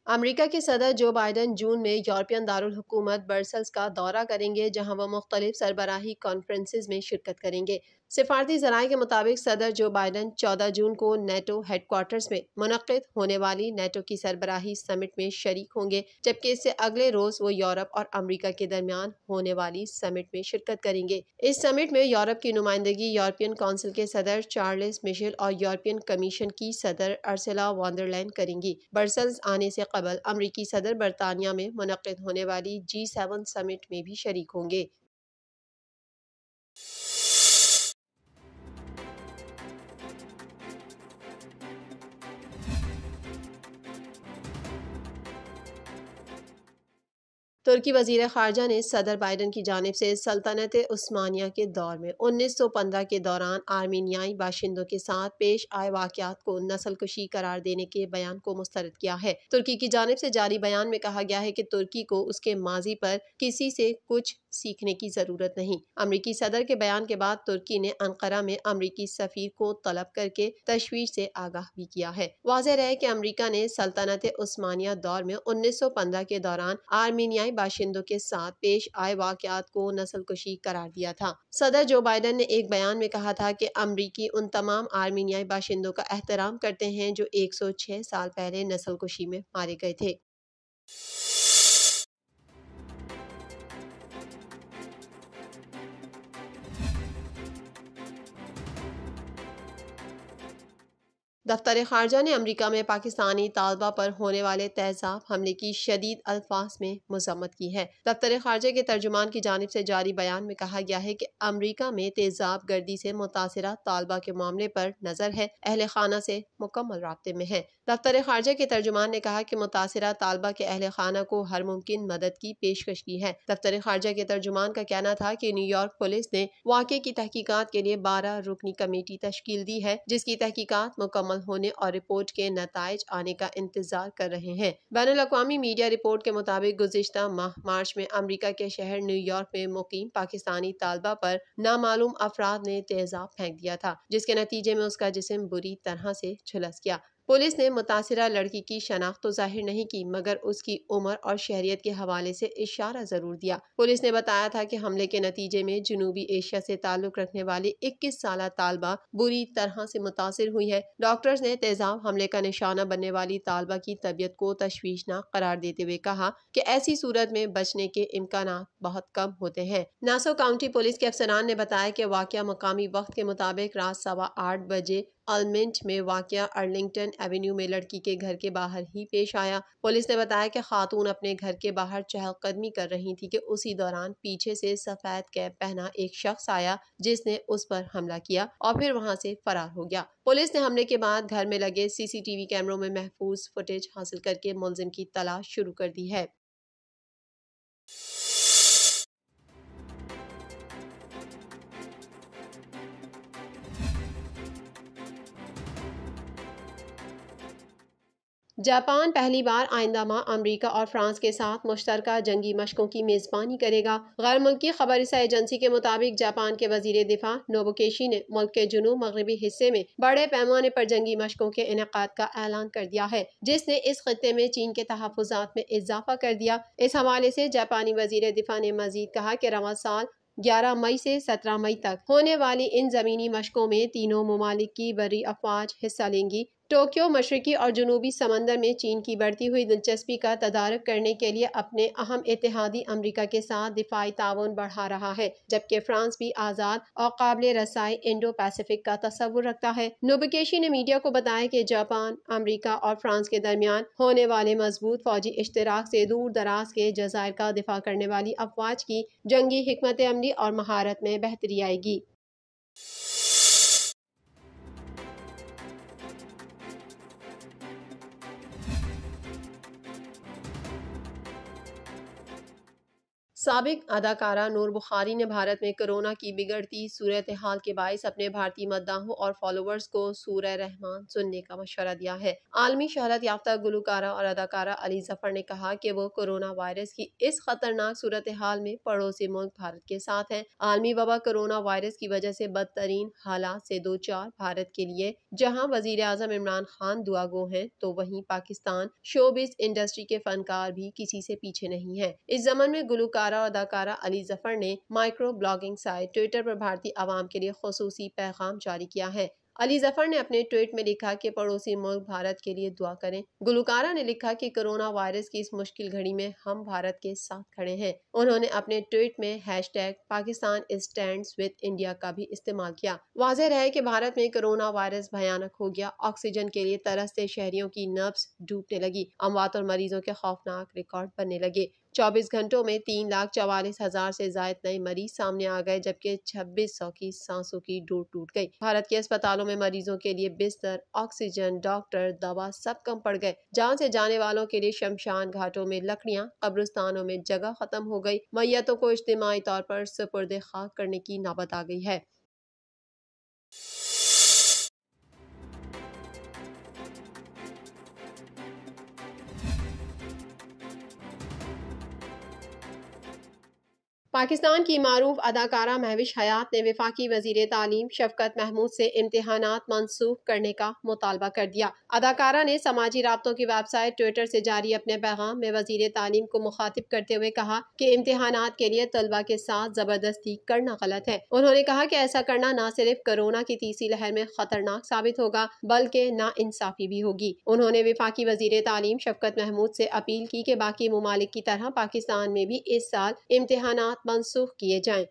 America के सदर जो बाइडन जून में यूरोपियन दारुल हुकूमत ब्रसेल्स का दौरा करेंगे, जहां वह मुख्तलिफ सरबराही कॉन्फ्रेंसेस में शिरकत करेंगे। सिफारती ज़राए के मुताबिक सदर जो बाइडन 14 जून को नेटो हेडक्वार्टर्स में मुनक्किद होने वाली नेटो की सरबराही समिट में शरीक होंगे, जबकि इससे अगले रोज़ वो यूरोप और अमेरिका के दरमियान होने वाली समिट में शिरकत करेंगे। इस समिट में यूरोप की नुमाइंदगी यूरोपियन काउंसिल के सदर चार्ल्स मिशेल और यूरोपियन कमीशन की सदर अर्सेला वॉन डर लायन करेंगी। ब्रसेल्स आने से कबल अमरीकी सदर बरतानिया में मुनक्किद होने वाली G7 समिट में भी शरीक होंगे। तुर्की वज़ीर ख़ारजा ने सदर बाइडन की जानिब से सल्तनत उस्मानिया के दौर में 1915 के दौरान आर्मीनियाई बाशिंदों के साथ पेश आए वाक़यात को नस्लकुशी करार देने के बयान को मुस्तरद किया है। तुर्की की जानिब से जारी बयान में कहा गया है कि तुर्की को उसके माजी पर किसी से कुछ सीखने की ज़रूरत नहीं। अमरीकी सदर के बयान के बाद तुर्की ने अंकारा में अमरीकी सफ़ीर को तलब करके तशवीश से आगाह भी किया है। वाज़ेह रहे कि अमरीका ने सल्तनत उस्मानिया दौर में 1915 के दौरान आर्मीनियाई बाशिंदों के साथ पेश आए वाक़यात को नस्लकुशी करार दिया था। सदर जो बाइडन ने एक बयान में कहा था कि अमरीकी उन तमाम आर्मीनियाई बाशिंदों का एहतराम करते हैं जो 106 साल पहले नस्लकुशी में मारे गए थे। दफ्तर खारजा ने अमरीका में पाकिस्तानी तालबा पर होने वाले तेजाब हमले की शदीद अल्फाज में मजम्मत की है। दफ्तर खारजा के तर्जुमान की जानिब से जारी बयान में कहा गया है कि अमरीका में तेजाब गर्दी से मुतासिरा तालबा के मामले पर नजर है, अहल खाना से मुकम्मल राब्ते में है। दफ्तर खारजा के तर्जुमान ने कहा कि मुतासिरा तालबा के अहल खाना को हर मुमकिन मदद की पेशकश की है। दफ्तर खारजा के तर्जुमान का कहना था कि न्यूयॉर्क पुलिस ने वाक़े की तहकीकात के लिए 12 रुकनी कमेटी तश्कील दी है, जिसकी तहकीकात मुकम्मल होने और रिपोर्ट के नताइज आने का इंतजार कर रहे हैं। बैनुल अक़वामी मीडिया रिपोर्ट के मुताबिक गुज़िश्ता माह मार्च में अमरीका के शहर न्यूयॉर्क में मुकीम पाकिस्तानी तालबा पर नामालूम अफराद ने तेजाब फेंक दिया था, जिसके नतीजे में उसका जिस्म बुरी तरह से झुलस गया। पुलिस ने मुतासिरा लड़की की शनाख्त तो जाहिर नहीं की, मगर उसकी उम्र और शहरियत के हवाले से इशारा जरूर दिया। पुलिस ने बताया था कि हमले के नतीजे में जनूबी एशिया से ताल्लुक रखने वाली 21 साल तालबा बुरी तरह से मुतासिर हुई है। डॉक्टर्स ने तेजाब हमले का निशाना बनने वाली तालबा की तबीयत को तशवीशनाक करार देते हुए कहा कि ऐसी सूरत में बचने के इम्कान बहुत कम होते हैं। नासो काउंटी पुलिस के अफसरान ने बताया कि वाक़या मकामी वक्त के मुताबिक रात 8:15 बजे अल्मिंट में वाक़या अर्लिंगटन एवेन्यू में लड़की के घर के बाहर ही पेश आया। पुलिस ने बताया कि खातून अपने घर के बाहर चहलकदमी कर रही थी कि उसी दौरान पीछे से सफेद कैप पहना एक शख्स आया, जिसने उस पर हमला किया और फिर वहां से फरार हो गया। पुलिस ने हमले के बाद घर में लगे CCTV कैमरों में महफूज फुटेज हासिल करके मुलजिम की तलाश शुरू कर दी है। जापान पहली बार आइंदा माह अमरीका और फ्रांस के साथ मुश्तरका जंगी मशकों की मेज़बानी करेगा। गैर मुल्की खबरसा एजेंसी के मुताबिक जापान के वजीर दिफा नोबुकेशी ने मुल्क के जुनूब मगरबी हिस्से में बड़े पैमाने पर जंगी मशकों के इनेकाद का ऐलान कर दिया है, जिसने इस खत्ते में चीन के तहफ़्फ़ुज़ात में इजाफा कर दिया। इस हवाले से जापानी वजीर दिफा ने मजीद कहा कि रवां साल 11 मई से 17 मई तक होने वाली इन जमीनी मशकों में तीनों ममालिक की बरी अफवाज हिस्सा लेंगी। टोक्यो मशरकी और जनूबी समंदर में चीन की बढ़ती हुई दिलचस्पी का तदारक करने के लिए अपने अहम इत्तेहादी अमरीका के साथ दिफाई ताउन बढ़ा रहा है, जबकि फ्रांस भी आज़ाद और काबिल रसाई इंडो पैसिफिक का तस्वुर रखता है। नोबुकेशी ने मीडिया को बताया कि जापान, अमरीका और फ्रांस के दरमियान होने वाले मजबूत फौजी इश्तराक से दूर दराज के जज़ायर का दिफा करने वाली अफवाज की जंगी हिकमत अमली और महारत में बेहतरी आएगी। साबिक अदाकारा नूर बुखारी ने भारत में कोरोना की बिगड़ती सूरत हाल के बायस अपने भारतीय मद्दाहों और फॉलोअर्स को सूरह रहमान सुनने का मशवरा दिया है। आलमी शहरत याफ्ता गुलकारा और अदाकारा अली जफर ने कहा कि वो कोरोना वायरस की इस खतरनाक सूरत हाल में पड़ोसी मुल्क भारत के साथ हैं। आलमी वबा कोरोना वायरस की वजह से बदतरीन हालात से दो चार भारत के लिए, जहाँ वजीर आजम इमरान खान दुआगो हैं, तो वहीं पाकिस्तान शोबिस इंडस्ट्री के फनकार भी किसी से पीछे नहीं है। इस जमन में गुलकारा और अदाकारा अली जफर ने माइक्रो ब्लॉगिंग साइट ट्विटर पर भारतीय आवाम के लिए खुसूसी पैगाम जारी किया है। अली जफर ने अपने ट्वीट में लिखा कि पड़ोसी मुल्क भारत के लिए दुआ करें। गुलकारा ने लिखा कि कोरोना वायरस की इस मुश्किल घड़ी में हम भारत के साथ खड़े हैं। उन्होंने अपने ट्वीट में hashtag Pakistan stands with India का भी इस्तेमाल किया। वाज़ेह है कि भारत में कोरोना वायरस भयानक हो गया। ऑक्सीजन के लिए तरसते शहरियों की नब्ज डूबने लगी। अमवात और मरीजों के खौफनाक रिकॉर्ड बनने लगे। 24 घंटों में 3,44,000 से ज्यादा नए मरीज सामने आ गए, जबकि 2600 की सांसों की डोर टूट गई। भारत के अस्पतालों में मरीजों के लिए बिस्तर, ऑक्सीजन, डॉक्टर, दवा सब कम पड़ गए। जान से जाने वालों के लिए शमशान घाटों में लकड़ियां, कब्रिस्तानों में जगह खत्म हो गई। मैयतों को इज्तिमाई तौर पर सुपुर्द खाक करने की नौबत आ गई है। पाकिस्तान की मारूफ अदाकारा महविश हयात ने वफाकी वजीर तालीम शफकत महमूद से इम्तिहानात मनसूख करने का मुतालबा कर दिया। अदाकारा ने समाजी राब्तों की वेबसाइट ट्विटर से जारी अपने पैगाम में वजीर तालीम को मुखातिब करते हुए कहा कि इम्तिहानात के लिए तलबा के साथ जबरदस्ती करना गलत है। उन्होंने कहा कि ऐसा करना न सिर्फ कोरोना की तीसरी लहर में खतरनाक साबित होगा, बल्कि नाइंसाफी भी होगी। उन्होंने वफाकी वजीर तालीम शफकत महमूद से अपील की कि बाकी ममालिक की तरह पाकिस्तान में भी इस साल इम्तिहानात मनसूख किए जाएं।